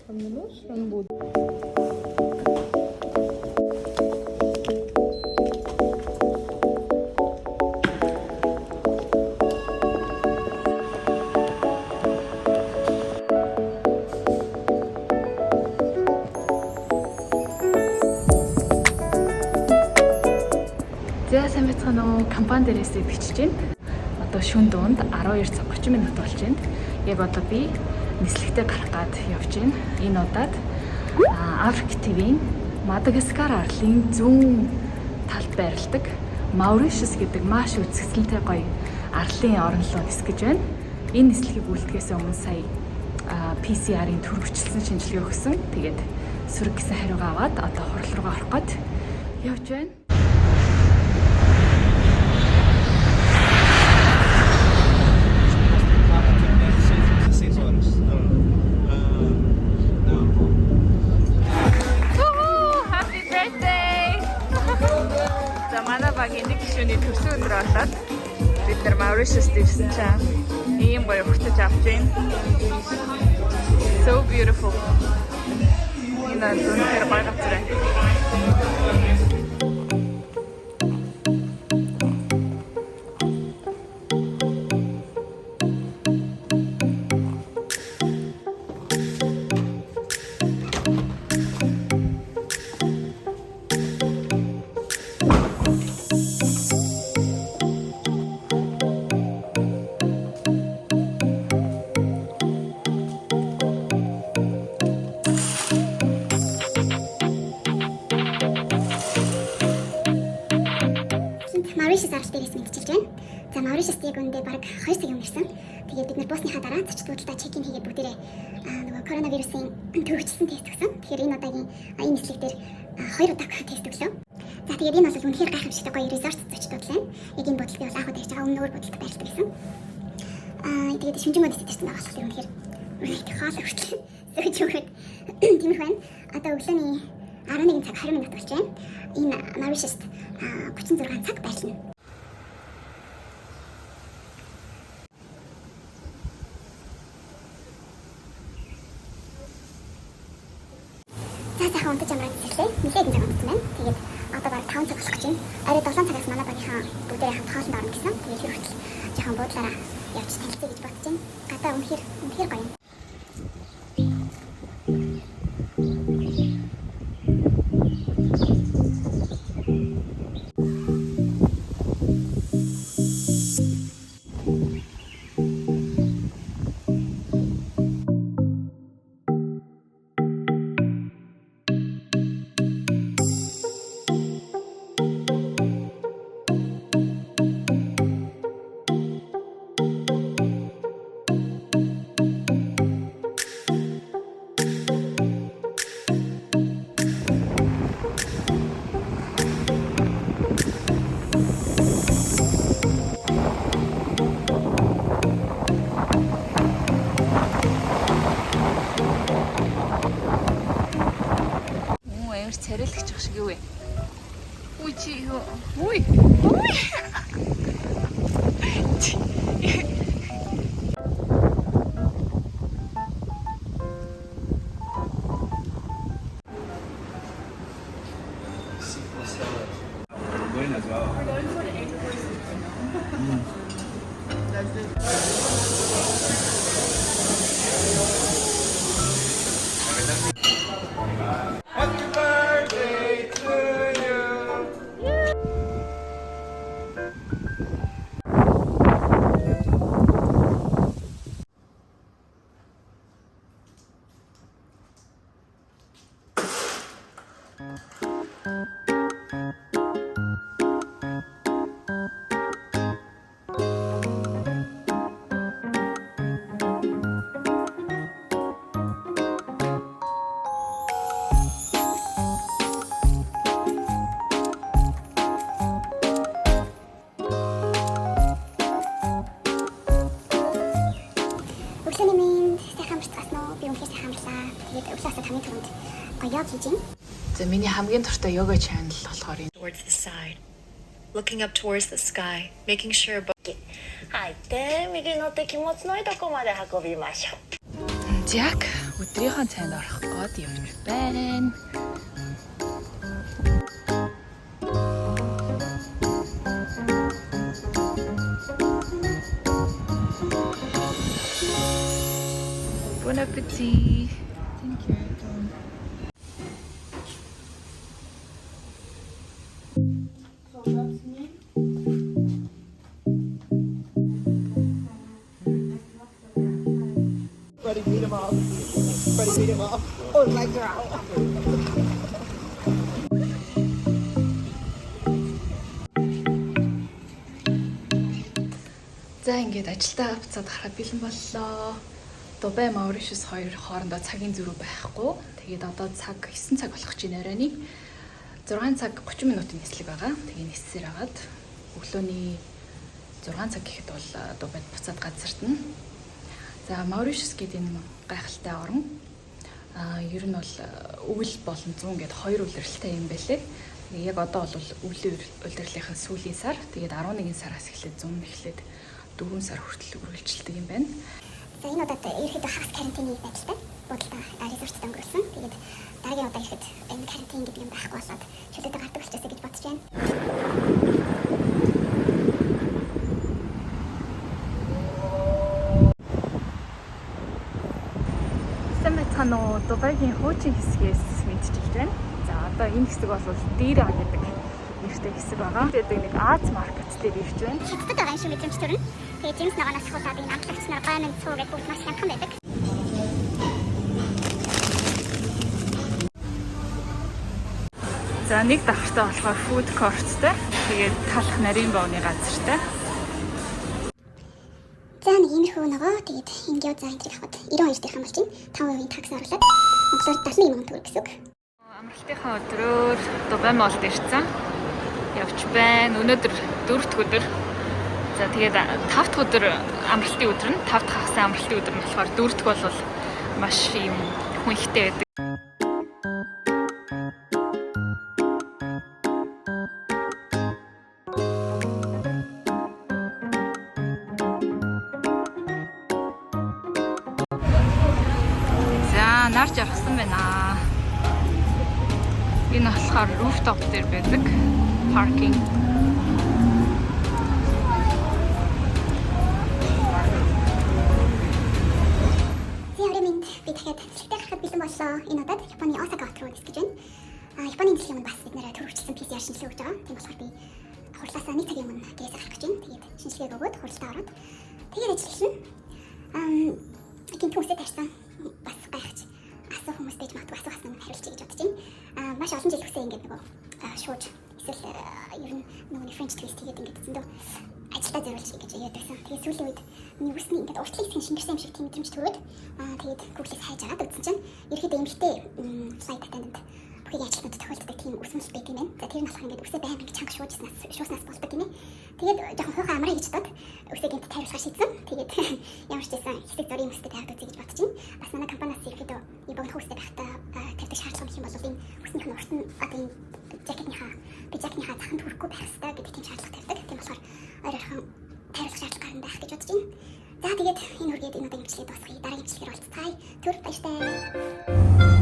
Terminus rambut. За сайн байцгаана уу? Компани дээрээс бичиж байна. Одоо шөнө дунд 12 цаг 30 минут болж байна. Яг одоо би нислэгтээ гарах гад явж байна. Энэ удаад Африк ТV-ийн Мадагаскар арлын зүүн талд байрладаг Мауришес гэдэг маш үзэсгэлэнтэй гоё арлын орнолоо нисгэж байна. Энэ нислэгийг үлдэхээс өмнө сая PCR-ийн төрөвчлсөн шинжилгээ өгсөн. Тэгээд сөрөг гэсэн хариугаа аваад одоо хурал руугаа орох гээд явж байна. Нэг гишүүний төрсөн өдөр болоод бид нар Mauritius дэвсэн чинь ийм гоё хөтөж авч байна. So beautiful. Энэ зөвхөн гоё газар байна. Mauritius арал дээрээс мэдчилж байна. За Mauritius яг үндэ баг 2 цаг юм ирсэн. Тэгээд бид нар буусныхаа дараа зочдуудтай чек-ин хийгээд бүгдээрээ нөгөө коронавирусын төвөгчсөн тест өгсөн. Тэгэхээр энэ удаагийн энэ нислэг дээр 2 удаа тест өглөө. За тэгээд энэ бол үнэхээр гайхамшигтай гоё резорт зочдууд лээ. Яг энэ бодлыг бол анх удаа хийж байгаа өмнө өөр бодлыг байрлалтай байсан. Тэгээд шүнжин модис тест байгаа болохоор үнэхээр хаалт хүртэл сэж өгöd тиймэрхүү байна. Одоо өглөөний 11 цаг 20 минут болж байна. Энэ Mauritius 36 цаг байлна. За сайхан унтаж амраад ирлээ. Нилээд цаг унтсан байна. Тэгээд одоо баг 5 цаг болох гэж байна. Арай 7 цагаас манай багийнхаа бүгдээ хамт хоолнд орно гэсэн. Тэгээд тэр хүртэл жоохон буудлаараа явж танилцъя гэж бодож байна. Гадаа үнэхээр гоё юм. Царайлагч шиг юу вэ? Үй чи юу? Үй. За миний хамгийн дуртай йога channel болохоор энэ towards the side, looking up towards the sky, making sure. はい、で右の手気持ちのいいとこまで運びましょう。яг өдрийнхөө цайнд орох гээд явж байна. Bon appétit. Thank you. Freddie beat him up. Freddie beat him up. Oh my god. За ингээд ажилдаа буцаад хараад бэлэн боллоо. Дубай Мауришс хоёр хоорондоо цагийн зөрүү байхгүй. Тэгээд одоо цаг 9 цаг болох чинь оройны 6 цаг 30 минутын нислэг байгаа. Тэгээд ниссээр хагаад өглөөний 6 цаг гэхэд бол Дубайд буцаад газардна. За Мауришс гэдэг энэ гайхалтай орн. Ер нь бол өвөл болон зүүн гэдэг хоёр улирлалтай юм байлээ. Яг одоо бол өвлийн улирлалынхаа сүүлийн сар. Тэгээд 11 сараас эхлээд зүүн эхлээд 4 сар хүртэл үргэлжилдэг юм байна. За энэ удаад ерөөхдөө хагас карантины байдалтай буудалтай резортод өнгөрүүлсэн. Тэгээд дараагийн удаа ирэхэд энэ карантин гэдэг юм байхгүй болоод чөлөөтэй гардаг болчихсон гэж бодож байна. Санаа Дубайгийн хуучин хэсгээс мэдчихэж байна. За одоо энэ хэсэг бол Дира гэдэг нэртэй хэсэг байгаа. Тэгээд нэг Аз маркет дээр ирж байна. Хятадд байгаа юм шиг мэдрэмж төрнө. Тэгээд Джеймс ногоноос хулаад энэ амтлагч нар гомын цуу гэдэг бүгд маш хямдхан байдаг. За нэг давхртаа болохоор food courtтэй. Тэгээд талах нарийн боовны газартай. За нэг иймэрхүү нөгөө тэгээд энэ гео зайнтрыг аваад 92 дэх хамбалж байна. 5% такс оруулаад Монголоор 70,000 төгрөг гэсэн үг. Амралтынхаа өдрөөр Дубай молд ирсэн. Явж байна. Өнөөдөр 4 дахь өдөр. За тэгээд 5 дахь өдөр амралтын өдөр нь 5 дахь хагас амралтын өдөр нь болохоор 4 дахь бол маш юм хүн ихтэй байдаг. За нарж явсан байна. Энэ болохоор rooftop дээр байдаг parking. Яагаад би дахиад цэцлэгтэй гарахад бэлэн боллоо. Энэ удаад Японы Осака хот руу нисэж байна. Японы жилийн өмнө бас бид нэрээ төрөвчлсөн PCR шинжилгээ өгч байгаа. Тийм болохоор би хурлаасаа нэг цагийн өмнө гэрээс гарах гэж байна. Тэгээд шинжилгээ өгөөд хуралдаа ороод тэгээд ажилласан. Гинт хүмүүстэй тарьсан бас гайхаж асуу хүмүүс байж магадгүй асуусан хариулчих гэж бодож байна. Маш олон жил хүсээ ингээд нөгөө шууд эсвэл ер нь нөгөө French twist хийгээд ингээд зөндөө ажилдаа зориулж гэж яадагсан. Тэгээд сүүлийн үед нүсний ингээд уртлын хэсгийн шингэрсэн юм шиг тийм мэдрэмж төрөөд тэгээд Google-ээс хайж агаад үзсэн чинь ерөөдөө эмэгтэй flight attendant бүхий ажилтнууд тохиолддог тийм үсмэл байдаг юм байна. За тэр нь болохоор ингээд үсээ байнга чанга шууснаас болдог юм ээ. Тэгээд жоохон хойхоо амраа гэж бодоод үсээ гинт тайруулахаар шийдсэн. Тэгээд ямар ч байсан хэсэг зургийн үстэй тавьдаг гэж бодож байна. Бас манай компаниас ерөөдөө энэ богино үстэй байхдаа тавьдаг шаардлага юм бол энэ үснийх нь урт нь одоо энэ жакетныхаа заханд хүрэхгүй байх хэрэгтэй гэдэг тийм шаардлага тавьдаг. Тийм болохоор ойрхон тайруулах шаардлага гарна байх гэж бодож байна. За тэгээд энэ үргээд энэ удаагийн бичлэгээ дуусгая. Дараагийн бичлэгээр уулзцгаая. Түр баяртай.